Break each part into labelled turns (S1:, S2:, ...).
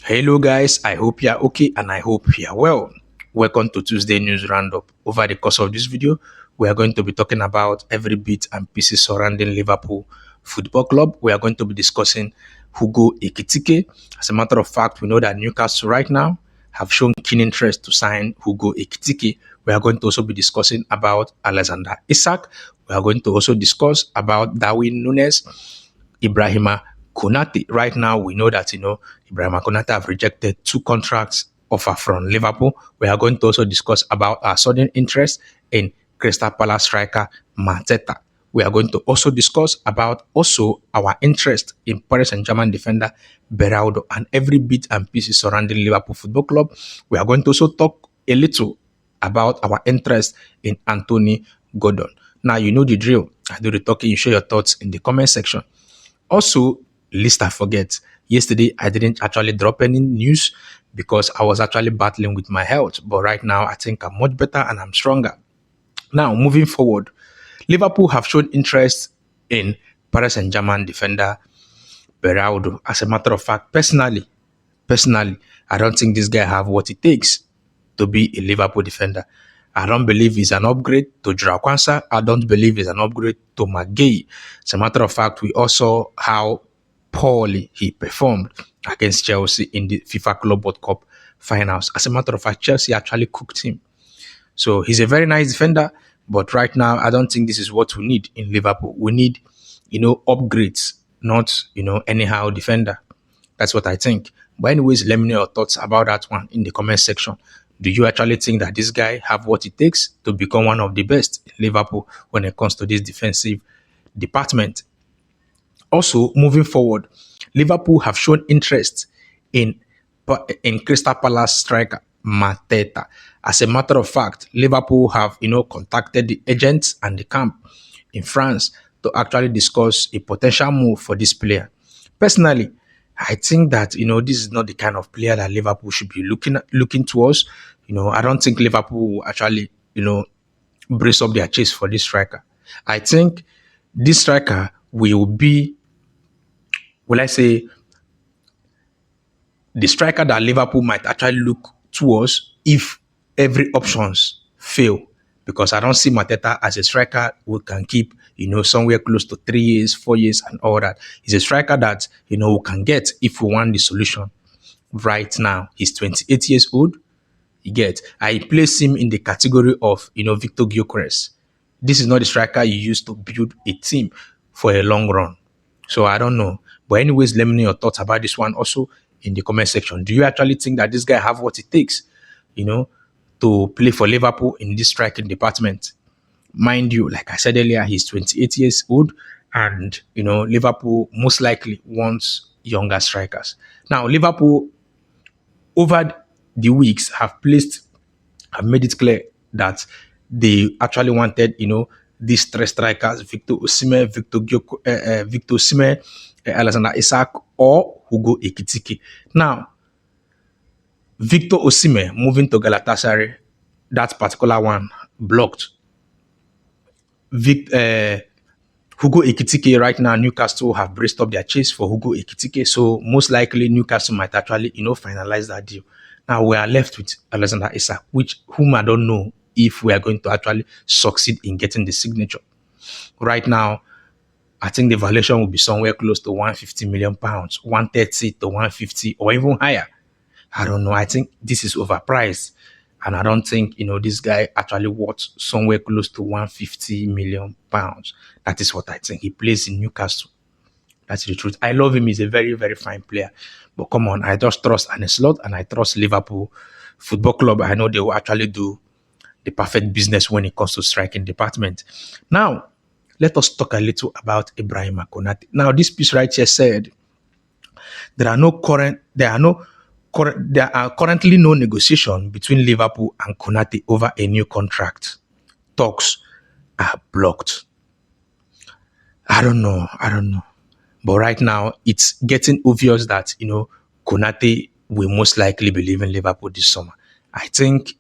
S1: Hello guys, I hope you are okay and I hope you are well. Welcome to Tuesday News Roundup. Over the course of this video, we are going to be talking about every bit and pieces surrounding Liverpool Football Club. We are going to be discussing Hugo Ekitike. As a matter of fact, we know that Newcastle right now have shown keen interest to sign Hugo Ekitike. We are going to also be discussing about Alexander Isak. We are going to also discuss about Darwin Nunez, Ibrahima Konate. Right now, we know that, Ibrahima Konate have rejected two contracts offer from Liverpool. We are going to also discuss about our sudden interest in Crystal Palace striker Mateta. We are going to also discuss about also our interest in Paris Saint-Germain defender Beraldo and every bit and pieces surrounding Liverpool Football Club. We are going to also talk a little about our interest in Anthony Gordon. Now, you know the drill. I do the talking, you share your thoughts in the comment section. Also, lest I forget, yesterday I didn't actually drop any news because I was actually battling with my health. But right now, I think I'm much better and I'm stronger. Now, moving forward, Liverpool have shown interest in Paris Saint-Germain defender Beraldo. As a matter of fact, personally, I don't think this guy have what it takes to be a Liverpool defender. I don't believe he's an upgrade to Joao Kwanzaa. I don't believe he's an upgrade to McGay. As a matter of fact, we also saw how poorly he performed against Chelsea in the FIFA Club World Cup finals. As a matter of fact, Chelsea actually cooked him. So he's a very nice defender, but right now, I don't think this is what we need in Liverpool. We need, upgrades, not, anyhow defender. That's what I think. But anyways, let me know your thoughts about that one in the comment section. Do you actually think that this guy have what it takes to become one of the best in Liverpool when it comes to this defensive department? Also, moving forward, Liverpool have shown interest in Crystal Palace striker Mateta. As a matter of fact, Liverpool have contacted the agents and the camp in France to actually discuss a potential move for this player. Personally, I think that this is not the kind of player that Liverpool should be looking towards. I don't think Liverpool will actually brace up their chase for this striker. I think this striker will be, will I say, the striker that Liverpool might actually look towards if every options fail. Because I don't see Mateta as a striker who can keep, somewhere close to 3 years, 4 years, and all that. He's a striker that, we can get if we want the solution right now. He's 28 years old. You get, I place him in the category of, Victor Gyökeres. This is not the striker you use to build a team for a long run. So I don't know. But anyways, let me know your thoughts about this one also in the comment section. Do you actually think that this guy have what it takes, to play for Liverpool in this striking department? Mind you, like I said earlier, he's 28 years old and, Liverpool most likely wants younger strikers. Now, Liverpool over the weeks have made it clear that they actually wanted, these three strikers, Victor Osimhen, Alexander Isak, or Hugo Ekitike. Now, Victor Osimhen moving to Galatasaray, that particular one blocked. Hugo Ekitike right now, Newcastle have braced up their chase for Hugo Ekitike, so most likely Newcastle might actually, finalize that deal. Now we are left with Alexander Isak, whom I don't know if we are going to actually succeed in getting the signature. Right now, I think the valuation will be somewhere close to 150 million pounds, 130 to 150 or even higher. I don't know. I think this is overpriced. And I don't think, this guy actually worth somewhere close to 150 million pounds. That is what I think. He plays in Newcastle. That's the truth. I love him. He's a very, very fine player. But come on, I just trust Arne Slot and I trust Liverpool Football Club. I know they will actually do the perfect business when it comes to striking department. Now, let us talk a little about Ibrahima Konate. Now, this piece right here said there are currently no negotiation between Liverpool and Konate over a new contract. Talks are blocked. I don't know. But right now, it's getting obvious that, Konate will most likely be leaving Liverpool this summer. I think,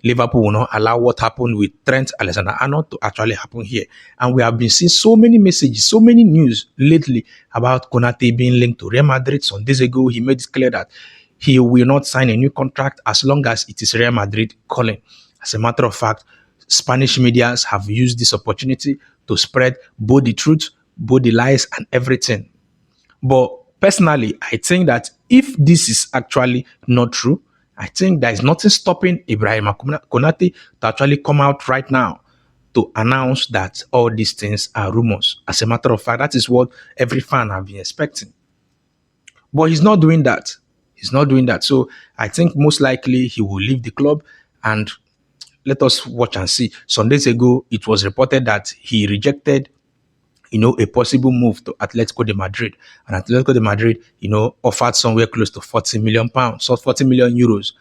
S1: Liverpool will not allow what happened with Trent Alexander-Arnold to actually happen here. And we have been seeing so many messages, so many news lately about Konate being linked to Real Madrid. Some days ago, he made it clear that he will not sign a new contract as long as it is Real Madrid calling. As a matter of fact, Spanish medias have used this opportunity to spread both the truth, both the lies, and everything. But personally, I think that if this is actually not true, I think there is nothing stopping Ibrahima Konate to actually come out right now to announce that all these things are rumors. As a matter of fact, that is what every fan have been expecting. But he's not doing that. He's not doing that. So I think most likely he will leave the club, and let us watch and see. Some days ago, it was reported that he rejected a possible move to Atletico de Madrid. And Atletico de Madrid, offered somewhere close to 40 million pounds, so 40 million euros.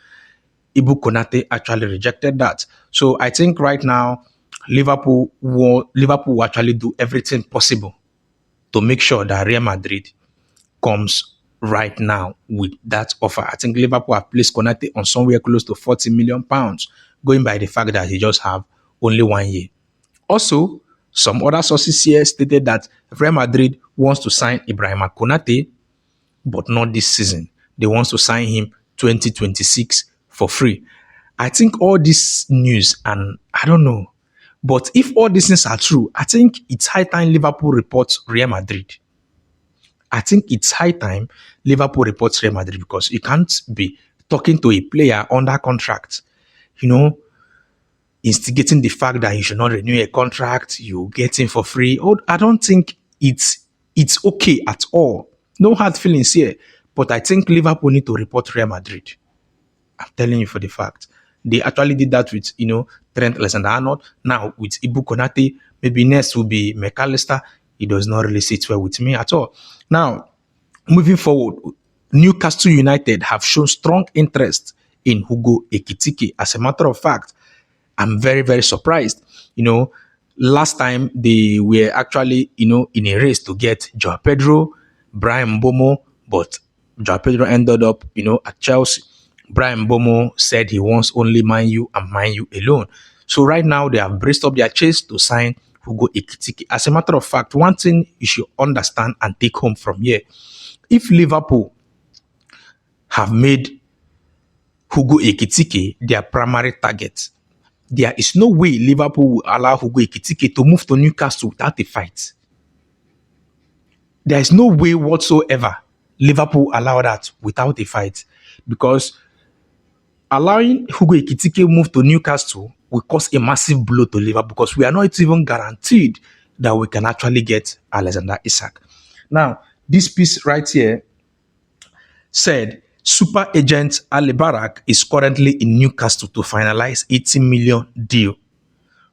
S1: Ibu Konate actually rejected that. So I think right now, Liverpool will actually do everything possible to make sure that Real Madrid comes right now with that offer. I think Liverpool have placed Konate on somewhere close to 40 million pounds, going by the fact that he just have only 1 year. Also, some other sources here stated that Real Madrid wants to sign Ibrahima Konate, but not this season. They want to sign him 2026 for free. I think all this news, and I don't know, but if all these things are true, I think it's high time Liverpool reports Real Madrid. I think it's high time Liverpool reports Real Madrid, because you can't be talking to a player under contract, instigating the fact that you should not renew a contract, you get him for free. Oh, I don't think it's okay at all. No hard feelings here. But I think Liverpool need to report Real Madrid. I'm telling you for the fact. They actually did that with, Trent Alexander-Arnold. Now with Ibu Konate, maybe next will be McAllister. It does not really sit well with me at all. Now, moving forward, Newcastle United have shown strong interest in Hugo Ekitike. As a matter of fact, I'm very, very surprised. Last time they were actually, in a race to get Joao Pedro, Brian Bomo, but Joao Pedro ended up, at Chelsea. Brian Bomo said he wants only Man U and Man U alone. So right now they have braced up their chase to sign Hugo Ekitike. As a matter of fact, one thing you should understand and take home from here: if Liverpool have made Hugo Ekitike their primary target, there is no way Liverpool will allow Hugo Ekitike to move to Newcastle without a fight. There is no way whatsoever Liverpool allow that without a fight, because allowing Hugo Ekitike move to Newcastle will cause a massive blow to Liverpool, because we are not even guaranteed that we can actually get Alexander Isak. Now, this piece right here said super agent Ali Barak is currently in Newcastle to finalize 80 million deal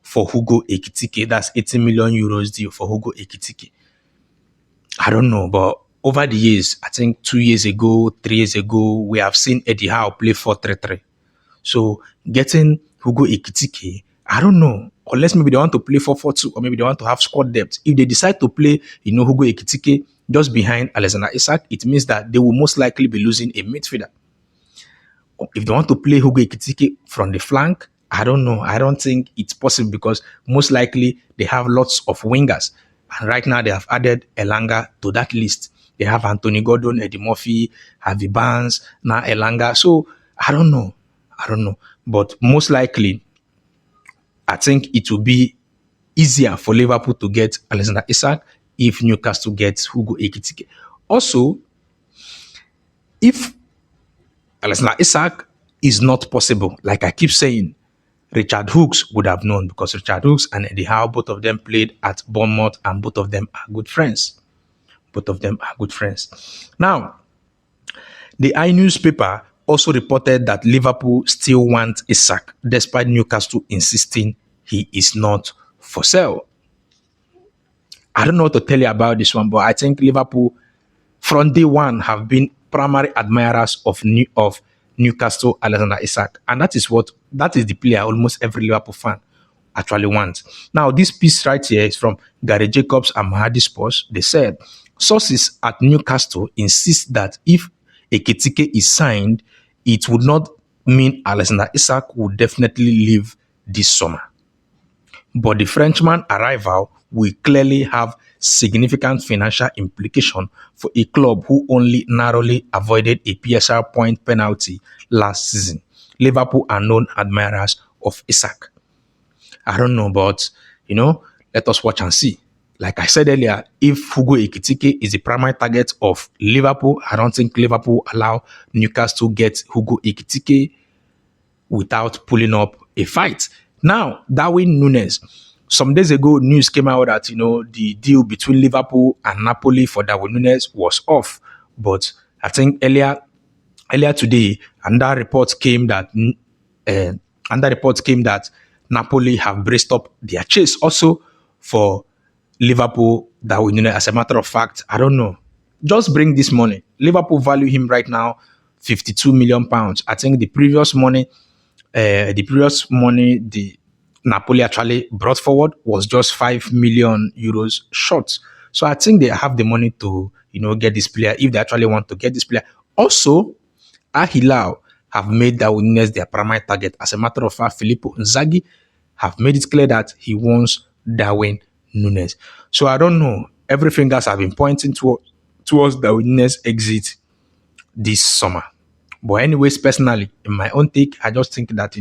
S1: for Hugo Ekitike. That's 80 million euros deal for Hugo Ekitike. I don't know, but over the years, I think 2 years ago, 3 years ago, we have seen Eddie Howe play 4-3-3. So getting Hugo Ekitike, I don't know, unless maybe they want to play 4-4-2, or maybe they want to have squad depth. If they decide to play, Hugo Ekitike just behind Alexander Isak, it means that they will most likely be losing a midfielder. If they want to play Hugo Ekitike from the flank, I don't know. I don't think it's possible, because most likely they have lots of wingers. And right now they have added Elanga to that list. They have Anthony Gordon, Eddie Murphy, Harvey Barnes, now Elanga. So I don't know. But most likely, I think it will be easier for Liverpool to get Alexander Isak if Newcastle gets Hugo Ekitike. Also, if Alexander Isak is not possible, like I keep saying, Richard Hughes would have known, because Richard Hughes and Eddie Howe, both of them played at Bournemouth, and both of them are good friends. Now, the newspaper also reported that Liverpool still wants Isak, despite Newcastle insisting he is not for sale. I don't know what to tell you about this one, but I think Liverpool, from day one, have been primary admirers of Newcastle Alexander Isak, and that is the player almost every Liverpool fan actually wants. Now, this piece right here is from Gary Jacobs and Mahadi Sports. They said sources at Newcastle insist that if Ekitike is signed, it would not mean Alexander Isak would definitely leave this summer. But the Frenchman arrival will clearly have significant financial implication for a club who only narrowly avoided a PSR point penalty last season. Liverpool are known admirers of ISAK. I don't know, but let us watch and see. Like I said earlier, if Hugo Ekitike is the primary target of Liverpool, I don't think Liverpool allow Newcastle get Hugo Ekitike without pulling up a fight. Now, Darwin Nunez. Some days ago, news came out that the deal between Liverpool and Napoli for Darwin Nunez was off. But I think earlier today, another report came that Napoli have braced up their chase also for Liverpool. Darwin Nunez. As a matter of fact, I don't know. Just bring this money. Liverpool value him right now £52 million. I think the previous money the Napoli actually brought forward was just 5 million euros short. So I think they have the money to get this player if they actually want to get this player. Also, Al Hilal have made Darwin Nunez their primary target. As a matter of fact, Filippo Inzaghi have made it clear that he wants Darwin Nunez. So I don't know. Every fingers have been pointing towards Darwin Nunez exit this summer. But anyways, personally, in my own take, I just think that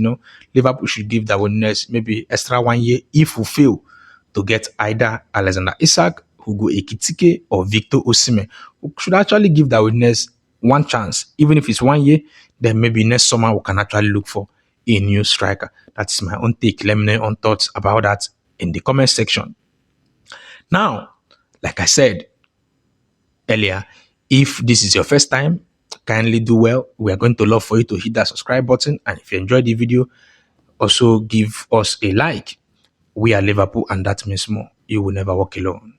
S1: Liverpool should give Darwin Nunez maybe extra 1 year if we fail to get either Alexander Isak, Hugo Ekitike, or Victor Osimhen. We should actually give Darwin Nunez one chance, even if it's 1 year. Then maybe next summer we can actually look for a new striker. That is my own take. Let me know your own thoughts about that in the comment section. Now, like I said earlier, if this is your first time, kindly do well. We are going to love for you to hit that subscribe button, and if you enjoyed the video, also give us a like. We are Liverpool, and that means more. You will never walk alone.